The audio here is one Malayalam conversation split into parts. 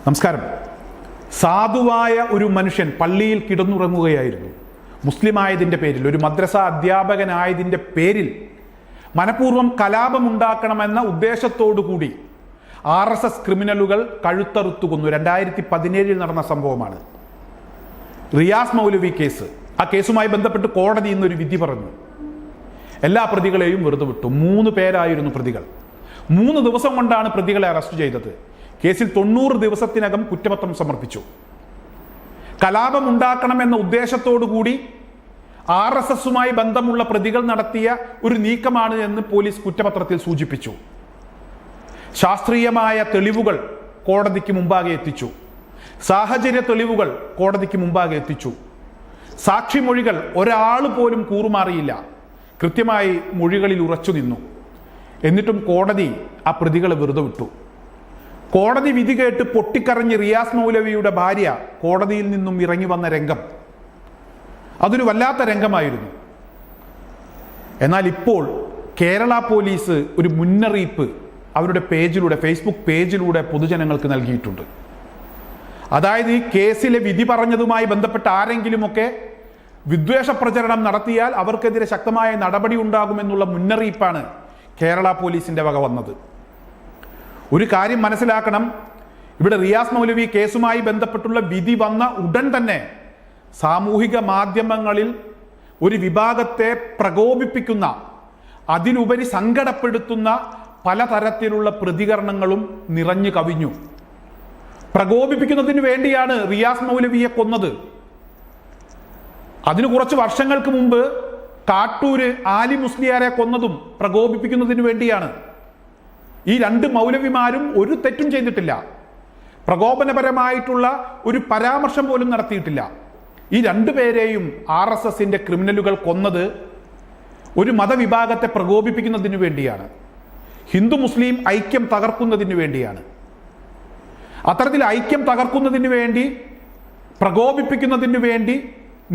നമസ്കാരം. സാധുവായ ഒരു മനുഷ്യൻ പള്ളിയിൽ കിടന്നുറങ്ങുകയായിരുന്നു. മുസ്ലിം ആയതിൻ്റെ പേരിൽ, ഒരു മദ്രസ അധ്യാപകനായതിൻ്റെ പേരിൽ മനഃപൂർവ്വം കലാപമുണ്ടാക്കണമെന്ന ഉദ്ദേശത്തോടു കൂടി RSS ക്രിമിനലുകൾ കഴുത്തറുത്തു കൊന്നു. 2017 നടന്ന സംഭവമാണ്. റിയാസ് മൗലവി കേസ്. ആ കേസുമായി ബന്ധപ്പെട്ട് കോടതി ഇന്നൊരു വിധി പറഞ്ഞു. എല്ലാ പ്രതികളെയും വെറുതെ വിട്ടു. 3 പേരായിരുന്നു പ്രതികൾ. 3 ദിവസം കൊണ്ടാണ് പ്രതികളെ അറസ്റ്റ് ചെയ്തത്. കേസിൽ 90 ദിവസത്തിനകം കുറ്റപത്രം സമർപ്പിച്ചു. കലാപം ഉണ്ടാക്കണമെന്ന ഉദ്ദേശത്തോടു കൂടി RSSുമായി ബന്ധമുള്ള പ്രതികൾ നടത്തിയ ഒരു നീക്കമാണ് എന്ന് പോലീസ് കുറ്റപത്രത്തിൽ സൂചിപ്പിച്ചു. ശാസ്ത്രീയമായ തെളിവുകൾ കോടതിക്ക് മുമ്പാകെ എത്തിച്ചു. സാഹചര്യ തെളിവുകൾ കോടതിക്ക് മുമ്പാകെ എത്തിച്ചു. സാക്ഷിമൊഴികൾ ഒരാൾ പോലും കൂറുമാറിയില്ല. കൃത്യമായി മൊഴികളിൽ ഉറച്ചു നിന്നു. എന്നിട്ടും കോടതി ആ പ്രതികളെ വെറുതെ വിട്ടു. കോടതി വിധി കേട്ട് പൊട്ടിക്കരഞ്ഞ് റിയാസ് മൗലവിയുടെ ഭാര്യ കോടതിയിൽ നിന്നും ഇറങ്ങി വന്ന രംഗം, അതൊരു വല്ലാത്ത രംഗമായിരുന്നു. എന്നാൽ ഇപ്പോൾ കേരള പോലീസ് ഒരു മുന്നറിയിപ്പ് അവരുടെ പേജിലൂടെ, ഫേസ്ബുക്ക് പേജിലൂടെ പൊതുജനങ്ങൾക്ക് നൽകിയിട്ടുണ്ട്. അതായത് ഈ കേസിലെ വിധി പറഞ്ഞതുമായി ബന്ധപ്പെട്ട് ആരെങ്കിലുമൊക്കെ വിദ്വേഷ പ്രചരണം നടത്തിയാൽ അവർക്കെതിരെ ശക്തമായ നടപടി ഉണ്ടാകുമെന്നുള്ള മുന്നറിയിപ്പാണ് കേരള പോലീസിന്റെ വക വന്നത്. ഒരു കാര്യം മനസ്സിലാക്കണം, ഇവിടെ റിയാസ് മൗലവി കേസുമായി ബന്ധപ്പെട്ടുള്ള വിധി വന്ന ഉടൻ തന്നെ സാമൂഹിക മാധ്യമങ്ങളിൽ ഒരു വിഭാഗത്തെ പ്രകോപിപ്പിക്കുന്ന, അതിലുപരി സങ്കടപ്പെടുത്തുന്ന പലതരത്തിലുള്ള പ്രതികരണങ്ങളും നിറഞ്ഞു കവിഞ്ഞു. പ്രകോപിപ്പിക്കുന്നതിന് വേണ്ടിയാണ് റിയാസ് മൗലവിയെ കൊന്നത്. അതിന് കുറച്ച് വർഷങ്ങൾക്ക് മുമ്പ് കാട്ടൂര് ആലി മുസ്ലിയാരെ കൊന്നതും പ്രകോപിപ്പിക്കുന്നതിന് വേണ്ടിയാണ്. ഈ 2 മൗലവിമാരും ഒരു തെറ്റും ചെയ്തിട്ടില്ല. പ്രകോപനപരമായിട്ടുള്ള ഒരു പരാമർശം പോലും നടത്തിയിട്ടില്ല. ഈ 2 പേരെയും RSSന്റെ ക്രിമിനലുകൾ കൊന്നത് ഒരു മതവിഭാഗത്തെ പ്രകോപിപ്പിക്കുന്നതിന് വേണ്ടിയാണ്. ഹിന്ദു മുസ്ലിം ഐക്യം തകർക്കുന്നതിന് വേണ്ടിയാണ്. അത്തരത്തിൽ ഐക്യം തകർക്കുന്നതിന് വേണ്ടി, പ്രകോപിപ്പിക്കുന്നതിന് വേണ്ടി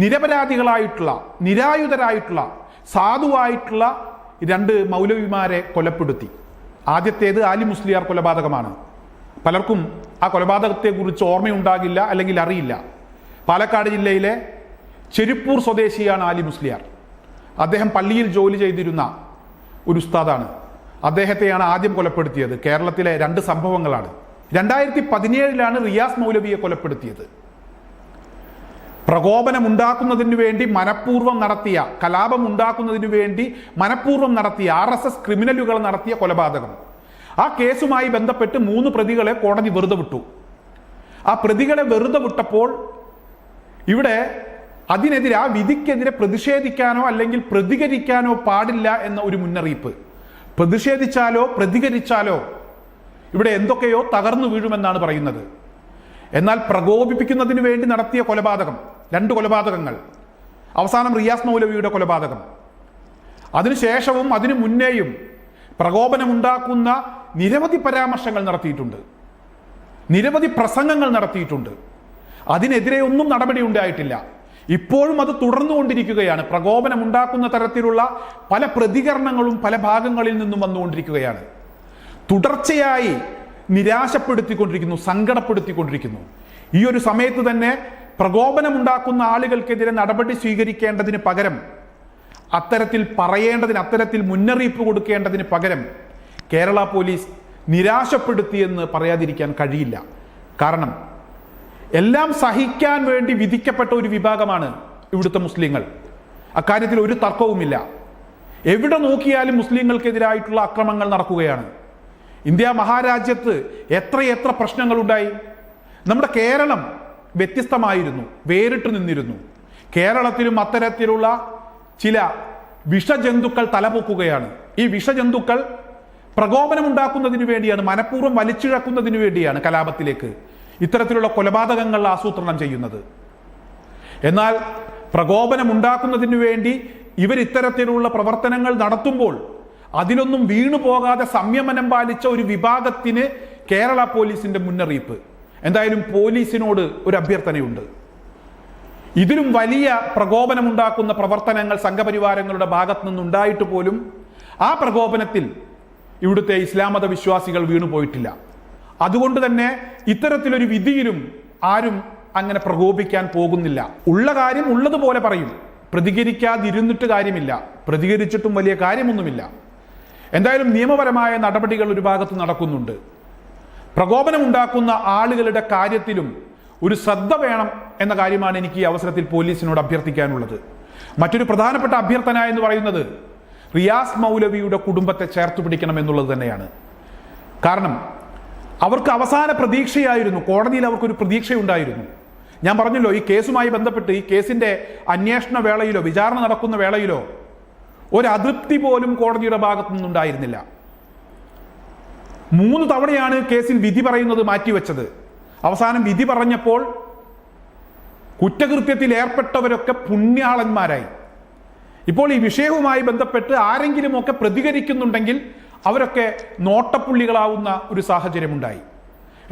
നിരപരാധികളായിട്ടുള്ള, നിരായുധരായിട്ടുള്ള, സാധുവായിട്ടുള്ള 2 മൗലവിമാരെ കൊലപ്പെടുത്തി. ആദ്യത്തേത് ആലി മുസ്ലിയാർ കൊലപാതകമാണ്. പലർക്കും ആ കൊലപാതകത്തെക്കുറിച്ച് ഓർമ്മയുണ്ടാകില്ല, അല്ലെങ്കിൽ അറിയില്ല. പാലക്കാട് ജില്ലയിലെ ചെരുപ്പൂർ സ്വദേശിയാണ് ആലി മുസ്ലിയാർ. അദ്ദേഹം പള്ളിയിൽ ജോലി ചെയ്തിരുന്ന ഒരു ഉസ്താദാണ്. അദ്ദേഹത്തെയാണ് ആദ്യം കൊലപ്പെടുത്തിയത്. കേരളത്തിലെ 2 സംഭവങ്ങളാണ്. 2017 റിയാസ് മൗലവിയെ കൊലപ്പെടുത്തിയത്. പ്രകോപനമുണ്ടാക്കുന്നതിന് വേണ്ടി മനഃപൂർവ്വം നടത്തിയ, കലാപം ഉണ്ടാക്കുന്നതിന് വേണ്ടി മനഃപൂർവ്വം നടത്തിയ RSS ക്രിമിനലുകൾ നടത്തിയ കൊലപാതകം. ആ കേസുമായി ബന്ധപ്പെട്ട് 3 പ്രതികളെ കോടതി വെറുതെ വിട്ടു. ആ പ്രതികളെ വെറുതെ വിട്ടപ്പോൾ ഇവിടെ അതിനെതിരെ, ആ വിധിക്കെതിരെ പ്രതിഷേധിക്കാനോ അല്ലെങ്കിൽ പ്രതികരിക്കാനോ പാടില്ല എന്ന ഒരു മുന്നറിയിപ്പ്. പ്രതിഷേധിച്ചാലോ പ്രതികരിച്ചാലോ ഇവിടെ എന്തൊക്കെയോ തകർന്നു വീഴുമെന്നാണ് പറയുന്നത്. എന്നാൽ പ്രകോപിപ്പിക്കുന്നതിന് വേണ്ടി നടത്തിയ കൊലപാതകം, 2 കൊലപാതകങ്ങൾ, അവസാനം റിയാസ് മൗലവിയുടെ കൊലപാതകം, അതിനുശേഷവും അതിനു മുന്നേയും പ്രകോപനമുണ്ടാക്കുന്ന നിരവധി പരാമർശങ്ങൾ നടത്തിയിട്ടുണ്ട്, നിരവധി പ്രസംഗങ്ങൾ നടത്തിയിട്ടുണ്ട്. അതിനെതിരെ ഒന്നും നടപടി ഉണ്ടായിട്ടില്ല. ഇപ്പോഴും അത് തുടർന്നുകൊണ്ടിരിക്കുകയാണ്. പ്രകോപനമുണ്ടാക്കുന്ന തരത്തിലുള്ള പല പ്രതികരണങ്ങളും പല ഭാഗങ്ങളിൽ നിന്നും വന്നുകൊണ്ടിരിക്കുകയാണ്. തുടർച്ചയായി നിരാശപ്പെടുത്തിക്കൊണ്ടിരിക്കുന്നു, സങ്കടപ്പെടുത്തിക്കൊണ്ടിരിക്കുന്നു. ഈ ഒരു സമയത്ത് തന്നെ പ്രകോപനമുണ്ടാക്കുന്ന ആളുകൾക്കെതിരെ നടപടി സ്വീകരിക്കേണ്ടതിന് പകരം, അത്തരത്തിൽ പറയേണ്ടതിന്, അത്തരത്തിൽ മുന്നറിയിപ്പ് കൊടുക്കേണ്ടതിന് പകരം കേരള പോലീസ് നിരാശപ്പെടുത്തിയെന്ന് പറയാതിരിക്കാൻ കഴിയില്ല. കാരണം എല്ലാം സഹിക്കാൻ വേണ്ടി വിധിക്കപ്പെട്ട ഒരു വിഭാഗമാണ് ഇവിടുത്തെ മുസ്ലിങ്ങൾ. അക്കാര്യത്തിൽ ഒരു തർക്കവുമില്ല. എവിടെ നോക്കിയാലും മുസ്ലിങ്ങൾക്കെതിരായിട്ടുള്ള അക്രമങ്ങൾ നടക്കുകയാണ്. ഇന്ത്യ മഹാരാജ്യത്ത് എത്രയെത്ര പ്രശ്നങ്ങളുണ്ടായി. നമ്മുടെ കേരളം വ്യത്യസ്തമായിരുന്നു, വേറിട്ട് നിന്നിരുന്നു. കേരളത്തിലും അത്തരത്തിലുള്ള ചില വിഷജന്തുക്കൾ തലപൊക്കുകയാണ്. ഈ വിഷജന്തുക്കൾ പ്രകോപനമുണ്ടാക്കുന്നതിന് വേണ്ടിയാണ്, മനഃപൂർവ്വം വലിച്ചിഴക്കുന്നതിന് വേണ്ടിയാണ് കലാപത്തിലേക്ക് ഇത്തരത്തിലുള്ള കൊലപാതകങ്ങൾ ആസൂത്രണം ചെയ്യുന്നത്. എന്നാൽ പ്രകോപനമുണ്ടാക്കുന്നതിന് വേണ്ടി ഇവർ ഇത്തരത്തിലുള്ള പ്രവർത്തനങ്ങൾ നടത്തുമ്പോൾ അതിലൊന്നും വീണു പോകാതെ സംയമനം പാലിച്ച ഒരു വിഭാഗത്തിന് കേരള പോലീസിന്റെ മുന്നറിയിപ്പ്. എന്തായാലും പോലീസിനോട് ഒരു അഭ്യർത്ഥനയുണ്ട്. ഇതിലും വലിയ പ്രകോപനമുണ്ടാക്കുന്ന പ്രവർത്തനങ്ങൾ സംഘപരിവാരങ്ങളുടെ ഭാഗത്തു നിന്നുണ്ടായിട്ട് പോലും ആ പ്രകോപനത്തിൽ ഇവിടുത്തെ ഇസ്ലാം മത വിശ്വാസികൾ വീണുപോയിട്ടില്ല. അതുകൊണ്ട് തന്നെ ഇത്തരത്തിലൊരു വിധിയിലും ആരും അങ്ങനെ പ്രകോപിക്കാൻ പോകുന്നില്ല. ഉള്ള കാര്യം ഉള്ളതുപോലെ പറയും. പ്രതികരിക്കാതിരുന്നിട്ട് കാര്യമില്ല, പ്രതികരിച്ചിട്ടും വലിയ കാര്യമൊന്നുമില്ല. എന്തായാലും നിയമപരമായ നടപടികൾ ഒരു ഭാഗത്ത് നടക്കുന്നുണ്ട്. പ്രകോപനമുണ്ടാക്കുന്ന ആളുകളുടെ കാര്യത്തിലും ഒരു ശ്രദ്ധ വേണം എന്ന കാര്യമാണ് എനിക്ക് ഈ അവസരത്തിൽ പോലീസിനോട് അഭ്യർത്ഥിക്കാനുള്ളത്. മറ്റൊരു പ്രധാനപ്പെട്ട അഭ്യർത്ഥന എന്ന് പറയുന്നത് റിയാസ് മൗലവിയുടെ കുടുംബത്തെ ചേർത്ത് പിടിക്കണം എന്നുള്ളത് തന്നെയാണ്. കാരണം അവർക്ക് അവസാന പ്രതീക്ഷയായിരുന്നു, കോടതിയിൽ അവർക്കൊരു പ്രതീക്ഷയുണ്ടായിരുന്നു. ഞാൻ പറഞ്ഞല്ലോ, ഈ കേസുമായി ബന്ധപ്പെട്ട് ഈ കേസിന്റെ അന്വേഷണ വേളയിലോ വിചാരണ നടക്കുന്ന വേളയിലോ ഒരു അതൃപ്തി പോലും കോടതിയുടെ ഭാഗത്തു നിന്നുണ്ടായിരുന്നില്ല. 3 തവണയാണ് കേസിൽ വിധി പറയുന്നത് മാറ്റിവെച്ചത്. അവസാനം വിധി പറഞ്ഞപ്പോൾ കുറ്റകൃത്യത്തിൽ ഏർപ്പെട്ടവരൊക്കെ പുണ്യാളന്മാരായി. ഇപ്പോൾ ഈ വിഷയവുമായി ബന്ധപ്പെട്ട് ആരെങ്കിലുമൊക്കെ പ്രതികരിക്കുന്നുണ്ടെങ്കിൽ അവരൊക്കെ നോട്ടപ്പുള്ളികളാവുന്ന ഒരു സാഹചര്യമുണ്ടായി.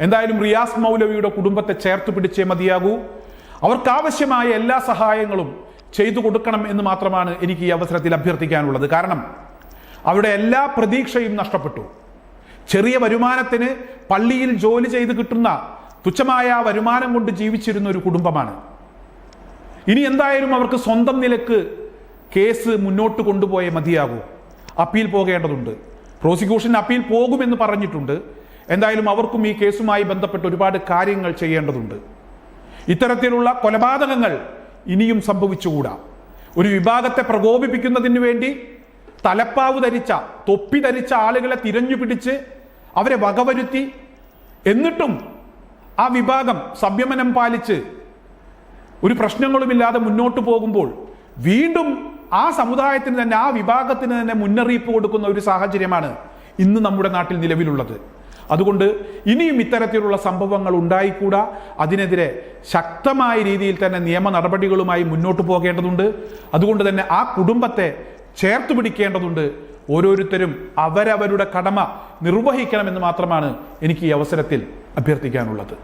എന്തായാലും റിയാസ് മൗലവിയുടെ കുടുംബത്തെ ചേർത്ത് പിടിച്ചേ മതിയാകൂ. അവർക്കാവശ്യമായ എല്ലാ സഹായങ്ങളും ചെയ്തു കൊടുക്കണം എന്ന് മാത്രമാണ് എനിക്ക് ഈ അവസരത്തിൽ അഭ്യർത്ഥിക്കാനുള്ളത്. കാരണം അവരുടെ എല്ലാ പ്രതീക്ഷയും നഷ്ടപ്പെട്ടു. ചെറിയ വരുമാനത്തിന് പള്ളിയിൽ ജോലി ചെയ്ത് കിട്ടുന്ന തുച്ഛമായ വരുമാനം കൊണ്ട് ജീവിച്ചിരുന്ന ഒരു കുടുംബമാണ്. ഇനി എന്തായാലും അവർക്ക് സ്വന്തം നിലക്ക് കേസ് മുന്നോട്ട് കൊണ്ടുപോയേ മതിയാകൂ. അപ്പീൽ പോകേണ്ടതുണ്ട്. പ്രോസിക്യൂഷൻ അപ്പീൽ പോകുമെന്ന് പറഞ്ഞിട്ടുണ്ട്. എന്തായാലും അവർക്കും ഈ കേസുമായി ബന്ധപ്പെട്ട് ഒരുപാട് കാര്യങ്ങൾ ചെയ്യേണ്ടതുണ്ട്. ഇത്തരത്തിലുള്ള കൊലപാതകങ്ങൾ ഇനിയും സംഭവിച്ചുകൂടാ. ഒരു വിഭാഗത്തെ പ്രകോപിപ്പിക്കുന്നതിന് വേണ്ടി തലപ്പാവ് ധരിച്ച, തൊപ്പി ധരിച്ച ആളുകളെ തിരഞ്ഞു പിടിച്ച് അവരെ വകവരുത്തി, എന്നിട്ടും ആ വിഭാഗം സംയമനം പാലിച്ച് ഒരു പ്രശ്നങ്ങളുമില്ലാതെ മുന്നോട്ട് പോകുമ്പോൾ വീണ്ടും ആ സമുദായത്തിന് തന്നെ, ആ വിഭാഗത്തിന് തന്നെ മുന്നറിയിപ്പ് കൊടുക്കുന്ന ഒരു സാഹചര്യമാണ് ഇന്ന് നമ്മുടെ നാട്ടിൽ നിലവിലുള്ളത്. അതുകൊണ്ട് ഇനിയും ഇത്തരത്തിലുള്ള സംഭവങ്ങൾ ഉണ്ടായിക്കൂടാ. അതിനെതിരെ ശക്തമായ രീതിയിൽ തന്നെ നിയമ നടപടികളുമായി മുന്നോട്ട് പോകേണ്ടതുണ്ട്. അതുകൊണ്ട് തന്നെ ആ കുടുംബത്തെ ചേർത്ത് പിടിക്കേണ്ടതുണ്ട്. ഓരോരുത്തരും അവരവരുടെ കടമ നിർവഹിക്കണമെന്ന് മാത്രമാണ് എനിക്ക് ഈ അവസരത്തിൽ അഭ്യർത്ഥിക്കാനുള്ളത്.